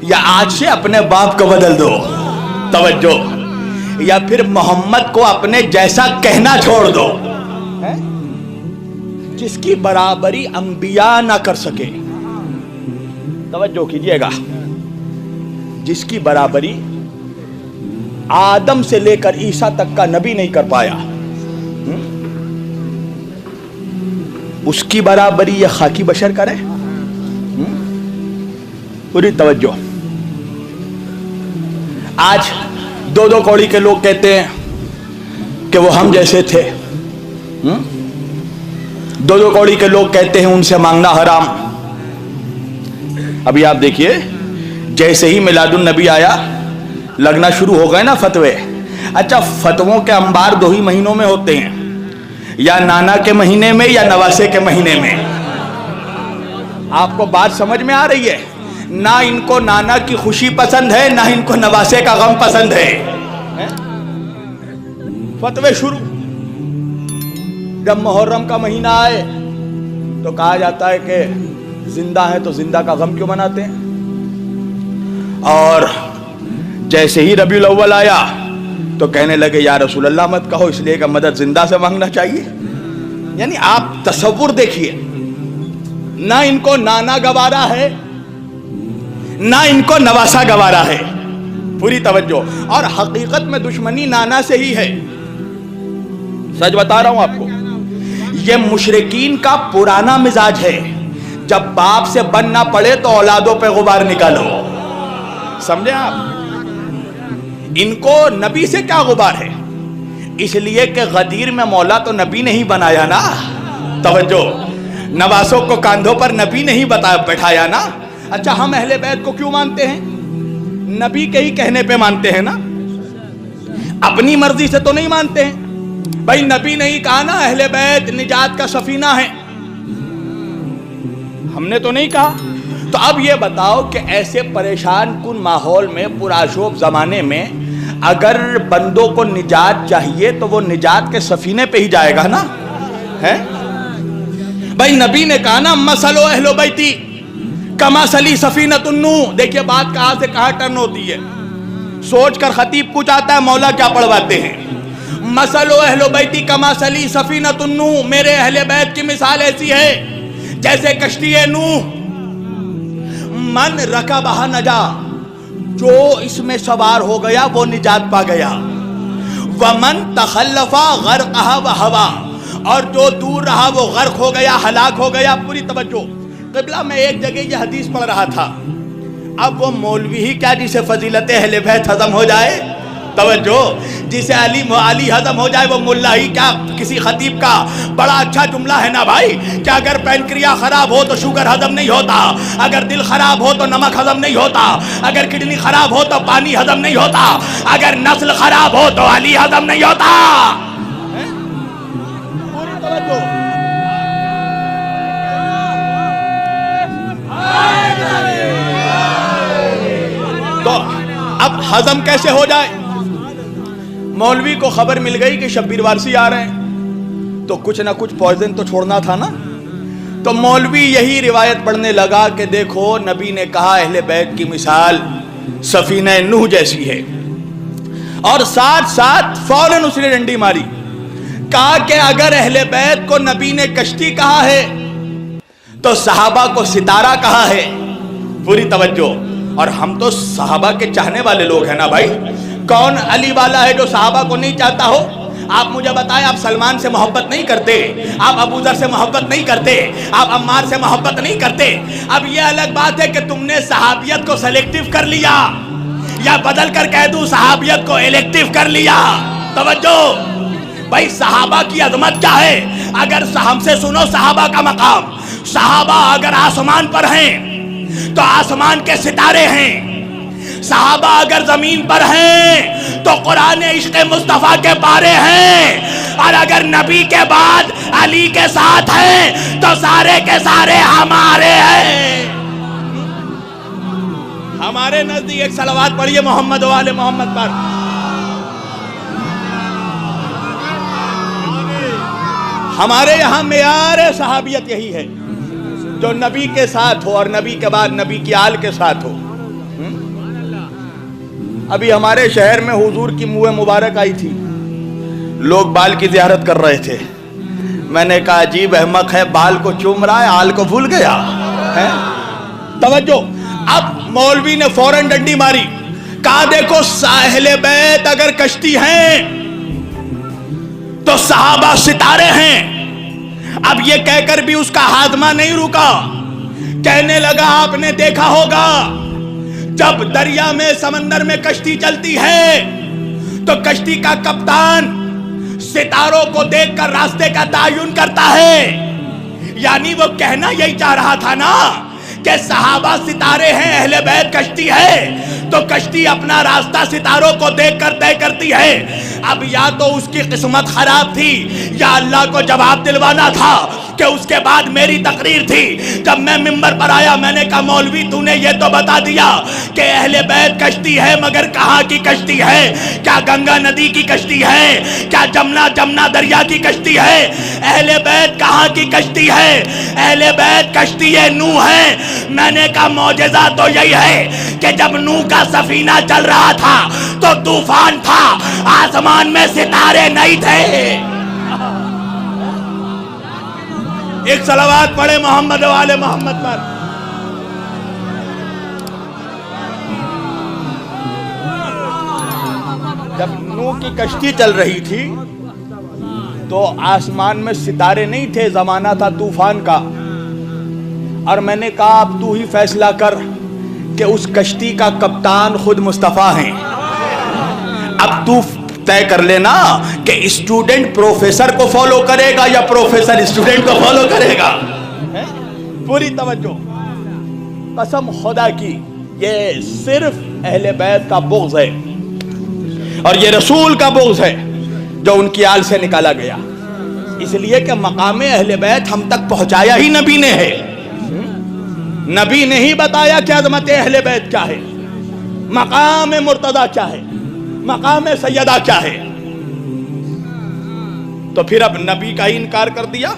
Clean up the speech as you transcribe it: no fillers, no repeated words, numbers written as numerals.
یا آج سے اپنے باپ کو بدل دو، توجہ، یا پھر محمد کو اپنے جیسا کہنا چھوڑ دو، جس کی برابری انبیاء نہ کر سکے. توجہ کیجئے گا، جس کی برابری آدم سے لے کر عیسیٰ تک کا نبی نہیں کر پایا، اس کی برابری یہ خاکی بشر کرے. پوری توجہ. آج دو دو کوڑی کے لوگ کہتے ہیں کہ وہ ہم جیسے تھے، دو دو کوڑی کے لوگ کہتے ہیں ان سے مانگنا حرام. ابھی آپ دیکھیے، جیسے ہی میلاد النبی آیا لگنا شروع ہو گئے نا فتوے. اچھا، فتووں کے انبار دو ہی مہینوں میں ہوتے ہیں، یا نانا کے مہینے میں یا نواسے کے مہینے میں. آپ کو بات سمجھ میں آ رہی ہے؟ نہ ان کو نانا کی خوشی پسند ہے، نہ ان کو نواسے کا غم پسند ہے. فتوے شروع. جب محرم کا مہینہ آئے تو کہا جاتا ہے کہ زندہ ہے تو زندہ کا غم کیوں مناتے ہیں، اور جیسے ہی ربیع الاول آیا تو کہنے لگے یا رسول اللہ مت کہو، اس لیے کہ مدد زندہ سے مانگنا چاہیے. یعنی آپ تصور دیکھیے، نہ ان کو نانا گوارا ہے نہ ان کو نواسا گوارا ہے. پوری توجہ. اور حقیقت میں دشمنی نانا سے ہی ہے. سچ بتا رہا ہوں آپ کو، یہ مشرکین کا پرانا مزاج ہے. جب باپ سے بن نہ پڑے تو اولادوں پہ غبار نکالو. سمجھے آپ؟ ان کو نبی سے کیا غبار ہے؟ اس لیے کہ غدیر میں مولا تو نبی نہیں بنایا نا. توجہ. نواسوں کو کاندھوں پر نبی نہیں بٹھایا نا. اچھا، ہم اہل بیت کو کیوں مانتے ہیں؟ نبی کے ہی کہنے پہ مانتے ہیں نا، اپنی مرضی سے تو نہیں مانتے ہیں. بھائی نبی نہیں کہا نا اہل بیت نجات کا سفینہ ہے، ہم نے تو نہیں کہا. تو اب یہ بتاؤ کہ ایسے پریشان کن ماحول میں، پرآشوب زمانے میں، اگر بندوں کو نجات چاہیے تو وہ نجات کے سفینے پہ ہی جائے گا نا. ہے بھائی نبی نے کہا نا مثلو اہل بیتی کمثلی سفینۃ النوح. دیکھیے بات کہاں سے کہاں ٹرن ہوتی ہے. سوچ کر خطیب کچھ آتا ہے، مولا کیا پڑھواتے ہیں. مثلو اہل بیتی کمثلی سفینۃ النوح، میرے اہل بیت کی مثال ایسی ہے جیسے کشتی نوح. من رکبہ نجا، جو اس میں سوار ہو گیا وہ نجات پا گیا. ومن تخلف غرقہ وہوا، اور جو دور رہا وہ غرق ہو گیا، ہلاک ہو گیا. پوری توجہ. قبلہ میں ایک جگہ یہ حدیث پڑھ رہا تھا، اب وہ مولوی ہی کیا جسے فضیلت اہل بیت ہضم ہو جائے. توجہ. جسے علی ہضم ہو جائے وہ ملا ہی کیا. کسی خطیب کا بڑا اچھا جملہ ہے نا بھائی، کہ اگر پینکریا خراب ہو تو شوگر ہضم نہیں ہوتا، اگر دل خراب ہو تو نمک ہضم نہیں ہوتا، اگر کڈنی خراب ہو تو پانی ہضم نہیں ہوتا، اگر نسل خراب ہو تو علی ہضم نہیں ہوتا. پوری توجہ. تو اب ہضم کیسے ہو جائے؟ مولوی کو خبر مل گئی کہ شبیر وارسی آ رہے ہیں، تو کچھ نہ کچھ پوائزن تو چھوڑنا تھا نا. تو مولوی یہی روایت پڑھنے لگا کہ دیکھو نبی نے کہا اہل بیت کی مثال سفینہ نوح جیسی ہے، اور ساتھ ساتھ فوراً اس نے ڈنڈی ماری. کہا کہ اگر اہل بیت کو نبی نے کشتی کہا ہے تو صحابہ کو ستارہ کہا ہے. پوری توجہ. اور ہم تو صحابہ کے چاہنے والے لوگ ہیں نا بھائی. کون علی والا ہے جو صحابہ کو نہیں چاہتا ہو؟ آپ مجھے بتائیں، آپ سلمان سے محبت نہیں کرتے، آپ ابو ذر سے محبت نہیں کرتے، آپ عمار سے محبت نہیں کرتے. اب یہ الگ بات ہے کہ تم نے صحابیت کو سلیکٹیو کر لیا، یا بدل کر کہہ دوں صحابیت کو الیکٹیو کر لیا. توجہ. بھائی صحابہ کی عظمت کیا ہے؟ اگر ہم سے سنو صحابہ کا مقام. صحابہ اگر آسمان پر ہیں تو آسمان کے ستارے ہیں، صحابہ اگر زمین پر ہیں تو قرآن عشق مصطفیٰ کے پارے ہیں، اور اگر نبی کے بعد علی کے ساتھ ہیں تو سارے کے سارے ہمارے ہیں. ہمارے نزدیک ایک صلوات پڑھیے محمد و آل محمد پر. ہمارے یہاں معیار صحابیت یہی ہے، جو نبی کے ساتھ ہو اور نبی کے بعد نبی کی آل کے ساتھ ہو. ابھی ہمارے شہر میں حضور کی منہ مبارک آئی تھی، لوگ بال کی زیارت کر رہے تھے. میں نے کہا عجیب احمق ہے، بال کو چوم رہا ہے، آل کو بھول گیا ہے. توجہ، اب مولوی نے فوراً ڈنڈی ماری، کہا دیکھو اہل بیت اگر کشتی ہیں تو صحابہ ستارے ہیں. اب یہ کہہ کر بھی اس کا ہاضمہ نہیں رکا، کہنے لگا آپ نے دیکھا ہوگا جب دریا میں سمندر میں کشتی چلتی ہے تو کشتی کا کپتان ستاروں کو دیکھ کر راستے کا تعین کرتا ہے. یعنی وہ کہنا یہی چاہ رہا تھا نا کہ صحابہ ستارے ہیں، اہل بیت کشتی ہے، تو کشتی اپنا راستہ ستاروں کو دیکھ کر طے کرتی ہے. اب یا تو اس کی قسمت خراب تھی یا اللہ کو جواب دلوانا تھا کہ اس کے بعد میری تقریر تھی. جب میں ممبر پر آیا میں نے کہا مولوی تو نے یہ تو بتا دیا کہ اہل بیت کشتی ہے، مگر کہاں کی کشتی ہے؟ کیا گنگا ندی کی کشتی ہے؟ کیا جمنا دریا کی کشتی ہے؟ اہل بیت کہاں کی کشتی ہے؟ اہل بیت کشتی نوح ہے. میں نے کہا معجزہ تو یہی ہے کہ جب نوح کا سفینہ چل رہا تھا تو طوفان تھا، آسمان میں ستارے نہیں تھے. ایک صلوات پڑھے محمد والے محمد پر. جب نوح کی کشتی چل رہی تھی تو آسمان میں ستارے نہیں تھے، زمانہ تھا طوفان کا. اور میں نے کہا اب تو ہی فیصلہ کر کہ اس کشتی کا کپتان خود مصطفیٰ ہیں. اب تو طے کر لینا کہ اسٹوڈنٹ پروفیسر کو فالو کرے گا یا پروفیسر اسٹوڈنٹ کو فالو کرے گا. پوری توجہ، قسم خدا کی یہ صرف اہل بیت کا بغض ہے اور یہ رسول کا بغض ہے جو ان کی آل سے نکالا گیا. اس لیے کہ مقام اہل بیت ہم تک پہنچایا ہی نبی نے ہے. نبی نے ہی بتایا کہ عظمت اہل بیت کیا ہے، مقام مرتضی کیا ہے، مقام سیدہ کیا ہے. تو پھر اب نبی کا ہی انکار کر دیا.